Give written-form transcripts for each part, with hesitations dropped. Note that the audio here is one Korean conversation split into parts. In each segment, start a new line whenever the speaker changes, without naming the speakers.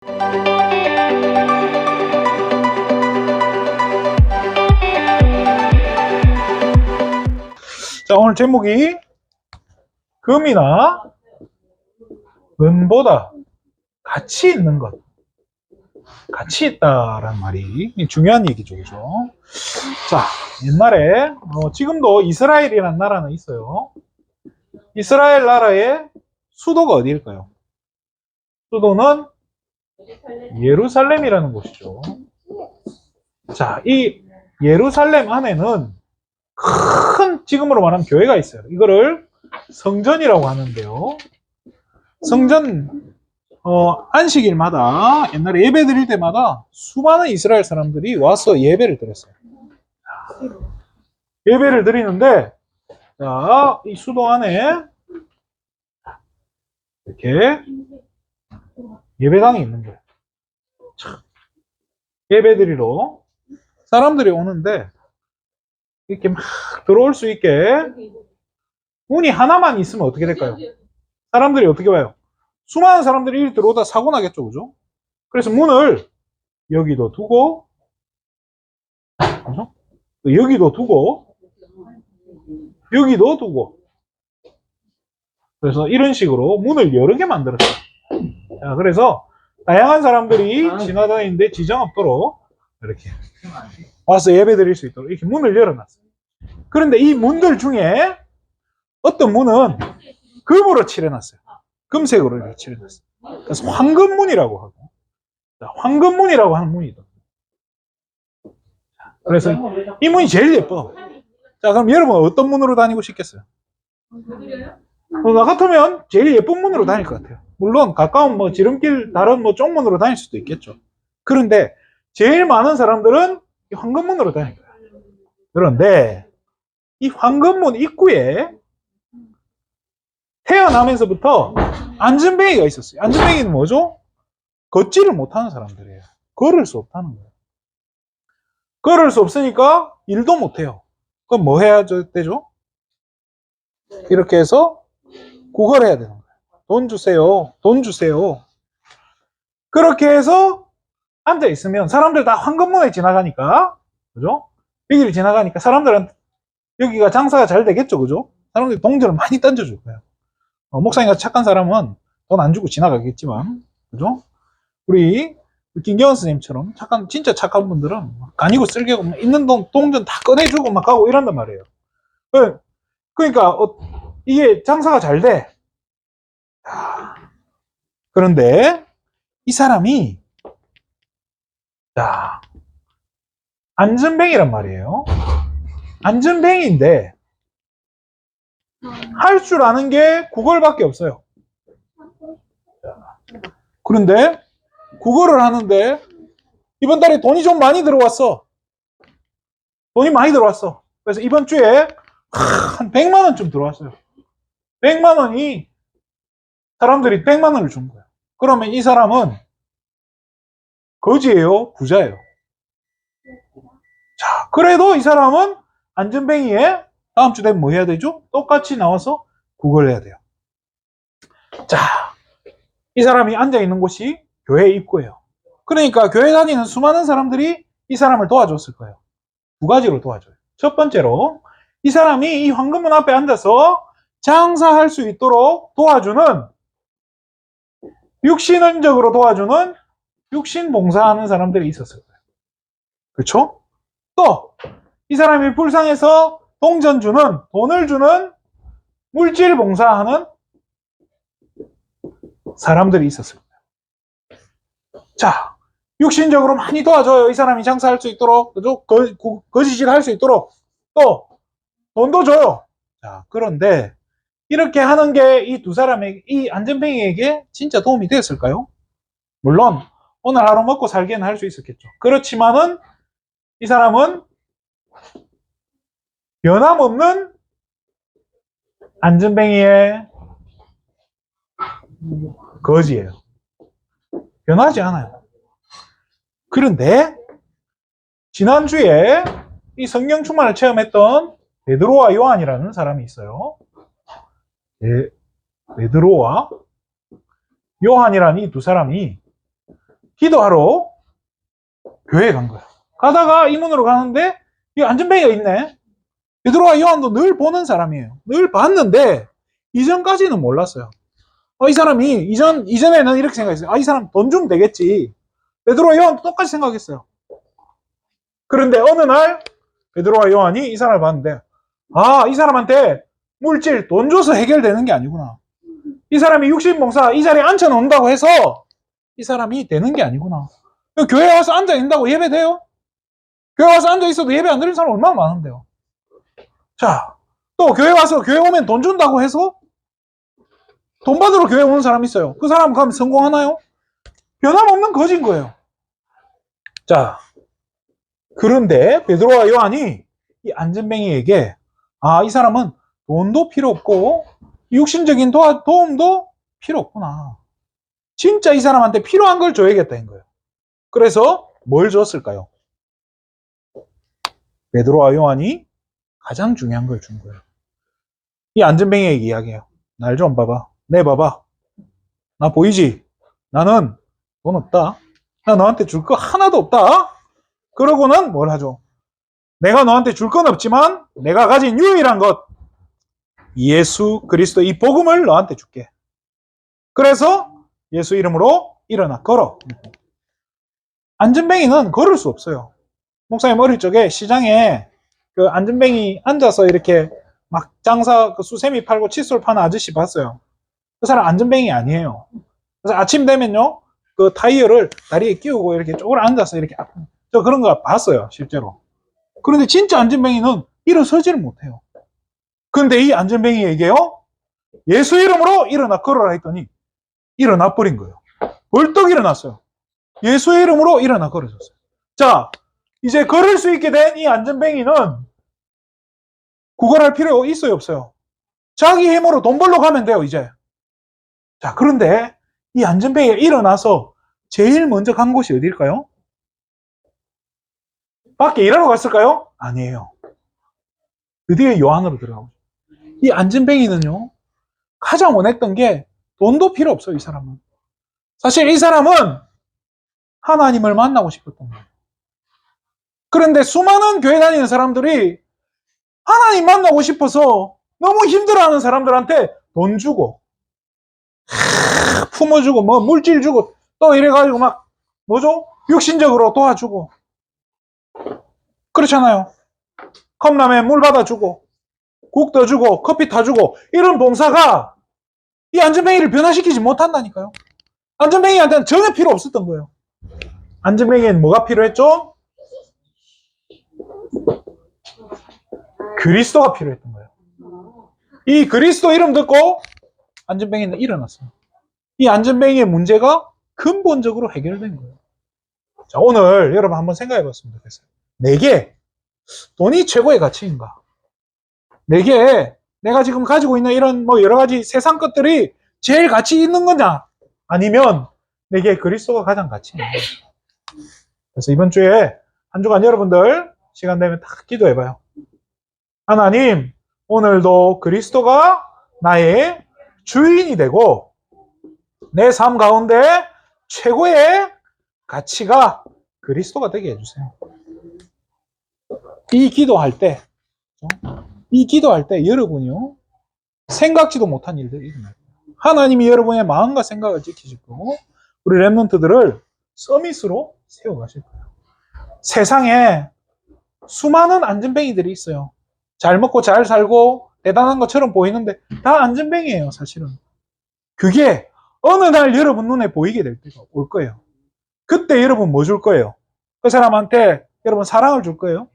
자, 오늘 제목이 금이나 은보다 가치 있는 것. 가치 있다라는 말이 중요한 얘기죠. 그죠? 자, 옛날에, 지금도 이스라엘이라는 나라는 있어요. 이스라엘 나라의 수도가 어디일까요? 수도는 예루살렘이라는 곳이죠. 자, 이 예루살렘 안에는 큰, 지금으로 말하면 교회가 있어요. 이거를 성전이라고 하는데요. 성전, 안식일마다, 옛날에 예배 드릴 때마다 수많은 이스라엘 사람들이 와서 예배를 드렸어요. 예배를 드리는데, 자, 이 수도 안에 이렇게 예배당이 있는 거예요. 예배 드리러 사람들이 오는데, 이렇게 막 들어올 수 있게 문이 하나만 있으면 어떻게 될까요? 사람들이 어떻게 와요? 수많은 사람들이 들어오다 사고 나겠죠, 그죠? 그래서 문을 여기도 두고, 그죠? 여기도 두고, 여기도 두고. 그래서 이런 식으로 문을 여러 개 만들었어요. 자, 그래서 다양한 사람들이 지나다니는데 지장 없도록 이렇게 와서 예배 드릴 수 있도록 이렇게 문을 열어놨어요. 그런데 이 문들 중에 어떤 문은 금으로 칠해놨어요. 금색으로 이렇게 칠해놨어요. 그래서 황금문이라고 하고, 황금문이라고 하는 문이다. 그래서 이 문이 제일 예뻐. 자, 그럼 여러분 어떤 문으로 다니고 싶겠어요? 나 같으면 제일 예쁜 문으로 다닐 것 같아요. 물론 가까운 뭐 지름길 다른 뭐 쪽문으로 다닐 수도 있겠죠. 그런데 제일 많은 사람들은 이 황금문으로 다닐 거예요. 그런데 이 황금문 입구에 태어나면서부터 안전뱅이가 있었어요. 안전뱅이는 뭐죠? 걷지를 못하는 사람들이에요. 걸을 수 없다는 거예요. 걸을 수 없으니까 일도 못해요. 그럼 뭐 해야 되죠? 이렇게 해서 구걸해야 되는 거예요. 돈 주세요. 돈 주세요. 그렇게 해서 앉아 있으면 사람들 다 황금문에 지나가니까, 그죠? 여기를 지나가니까 사람들은 여기가 장사가 잘 되겠죠, 그죠? 사람들이 동전을 많이 던져줄 거예요. 목사님과 착한 사람은 돈 안 주고 지나가겠지만, 그죠? 우리 김경원 선생님처럼 진짜 착한 분들은 가니고 쓸개고 있는 동전 다 꺼내주고 막 가고 이런단 말이에요. 그러니까 이게 장사가 잘 돼. 그런데 이 사람이 자, 안전뱅이란 말이에요. 안전뱅이인데 할 줄 아는 게 구걸밖에 없어요. 그런데 구걸을 하는데 이번 달에 돈이 좀 많이 들어왔어. 돈이 많이 들어왔어. 그래서 이번 주에 한 100만 원쯤 들어왔어요. 100만 원이 사람들이 100만 원을 준 거예요. 그러면 이 사람은 거지예요? 부자예요? 자, 그래도 이 사람은 안전뱅이에 다음 주 되면 뭐 해야 되죠? 똑같이 나와서 구걸해야 돼요. 자, 이 사람이 앉아있는 곳이 교회 입구예요. 그러니까 교회 다니는 수많은 사람들이 이 사람을 도와줬을 거예요. 두 가지로 도와줘요. 첫 번째로 이 사람이 이 황금문 앞에 앉아서 장사할 수 있도록 도와주는, 육신적으로 도와주는 육신 봉사하는 사람들이 있었을 거예요. 그렇죠? 또 이 사람이 불쌍해서 동전 주는, 돈을 주는 물질 봉사하는 사람들이 있었을 거예요. 자, 육신적으로 많이 도와줘요. 이 사람이 장사할 수 있도록, 거짓일 할 수 있도록. 또 돈도 줘요. 자, 그런데 이렇게 하는 게 이 두 사람에게, 이 안전뱅이에게 진짜 도움이 되었을까요? 물론 오늘 하루 먹고 살기에는 할 수 있었겠죠. 그렇지만은 이 사람은 변함없는 안전뱅이의 거지예요. 변하지 않아요. 그런데 지난주에 이 성령 충만을 체험했던 베드로와 요한이라는 사람이 있어요. 베드로와 요한이라는 이 두 사람이 기도하러 교회에 간 거야. 가다가 이 문으로 가는데 이 안전뱅이가 있네. 베드로와 요한도 늘 보는 사람이에요. 늘 봤는데 이전까지는 몰랐어요. 이 사람이 이전에는 이렇게 생각했어요. 이 사람 돈 주면 되겠지. 베드로와 요한도 똑같이 생각했어요. 그런데 어느 날 베드로와 요한이 이 사람을 봤는데 이 사람한테 물질 돈 줘서 해결되는 게 아니구나. 이 사람이 육신봉사 이 자리에 앉혀놓는다고 해서 이 사람이 되는 게 아니구나. 교회에 와서 앉아있는다고 예배돼요? 교회 와서 앉아있어도 예배 안 드리는 사람 얼마나 많은데요. 자, 또 교회 와서 교회 오면 돈 준다고 해서 돈 받으러 교회 오는 사람 있어요. 그 사람 가면 성공하나요? 변함없는 거진 거예요. 자, 그런데 베드로와 요한이 이 안전뱅이에게 이 사람은 돈도 필요 없고 육신적인 도움도 필요 없구나. 진짜 이 사람한테 필요한 걸 줘야겠다는 거예요. 그래서 뭘 줬을까요? 베드로와 요한이 가장 중요한 걸 준 거예요. 이 안전뱅이에게 이야기해요. 날 좀 봐봐. 내 봐봐. 나 보이지? 나는 돈 없다. 나 너한테 줄 거 하나도 없다. 그러고는 뭘 하죠? 내가 너한테 줄 건 없지만 내가 가진 유일한 것 예수 그리스도 이 복음을 너한테 줄게. 그래서 예수 이름으로 일어나 걸어. 안전뱅이는 걸을 수 없어요. 목사님 어릴 적에 시장에 그 안전뱅이 앉아서 이렇게 막 장사 수세미 팔고 칫솔 파는 아저씨 봤어요. 그 사람 안전뱅이 아니에요. 그래서 아침 되면요 그 타이어를 다리에 끼우고 이렇게 쪼그려 앉아서 이렇게 저 그런 거 봤어요 실제로. 그런데 진짜 안전뱅이는 일어서지를 못해요. 그런데 이 안전뱅이에게요 예수 이름으로 일어나 걸어라 했더니 일어나 버린 거예요. 벌떡 일어났어요. 예수 이름으로 일어나 걸어졌어요. 자, 이제 걸을 수 있게 된 이 안전뱅이는 구걸할 필요 있어요 없어요? 자기 힘으로 돈 벌러 가면 돼요 이제. 자, 그런데 이 안전뱅이가 일어나서 제일 먼저 간 곳이 어디일까요? 밖에 일하러 갔을까요? 아니에요. 드디어 요한으로 들어가고. 이 안전뱅이는요 가장 원했던 게 돈도 필요 없어요. 이 사람은. 사실 이 사람은 하나님을 만나고 싶었던 거예요. 그런데 수많은 교회 다니는 사람들이 하나님 만나고 싶어서 너무 힘들어하는 사람들한테 돈 주고 품어주고 뭐 물질 주고 또 이래가지고 막 뭐죠? 육신적으로 도와주고 그렇잖아요. 컵라면 물 받아주고 국 떠주고 커피 타주고 이런 봉사가 이 안전뱅이를 변화시키지 못한다니까요. 안전뱅이한테는 전혀 필요 없었던 거예요. 안전뱅이에는 뭐가 필요했죠? 그리스도가 필요했던 거예요. 이 그리스도 이름 듣고 안전뱅이는 일어났어요. 이 안전뱅이의 문제가 근본적으로 해결된 거예요. 자, 오늘 여러분 한번 생각해 봤으면 좋겠어요. 내게 돈이 최고의 가치인가? 내게 내가 지금 가지고 있는 이런 뭐 여러 가지 세상 것들이 제일 가치 있는 거냐? 아니면 내게 그리스도가 가장 가치 있는 거냐? 그래서 이번 주에 한 주간 여러분들 시간 되면 딱 기도해 봐요. 하나님, 오늘도 그리스도가 나의 주인이 되고 내 삶 가운데 최고의 가치가 그리스도가 되게 해주세요. 이 기도할 때 여러분이요 생각지도 못한 일들이 일어나요. 하나님이 여러분의 마음과 생각을 지키실 거고 우리 랩런트들을 서밋으로 세워가실 거예요. 세상에 수많은 안전뱅이들이 있어요. 잘 먹고 잘 살고 대단한 것처럼 보이는데 다 안전뱅이에요 사실은. 그게 어느 날 여러분 눈에 보이게 될 때가 올 거예요. 그때 여러분 뭐 줄 거예요? 그 사람한테 여러분 사랑을 줄 거예요?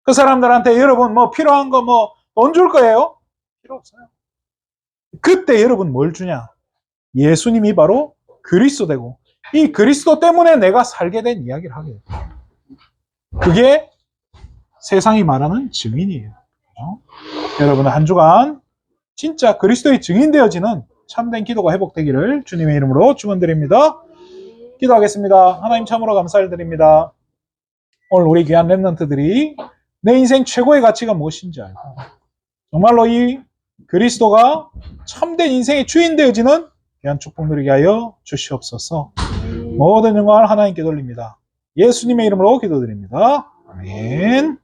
그 사람들한테 여러분 뭐 필요한 거 뭐 돈 줄 거예요? 필요 없어요. 그때 여러분 뭘 주냐? 예수님이 바로 그리스도 되고 이 그리스도 때문에 내가 살게 된 이야기를 하게 돼요. 그게 세상이 말하는 증인이에요. 여러분은 한 주간 진짜 그리스도의 증인 되어지는 참된 기도가 회복되기를 주님의 이름으로 축원드립니다. 기도하겠습니다. 하나님 참으로 감사를 드립니다. 오늘 우리 귀한 랩런트들이 내 인생 최고의 가치가 무엇인지 알고 정말로 이 그리스도가 참된 인생의 주인 되어지는 귀한 축복 누리게 하여 주시옵소서. 모든 영광을 하나님께 돌립니다. 예수님의 이름으로 기도드립니다. 아멘.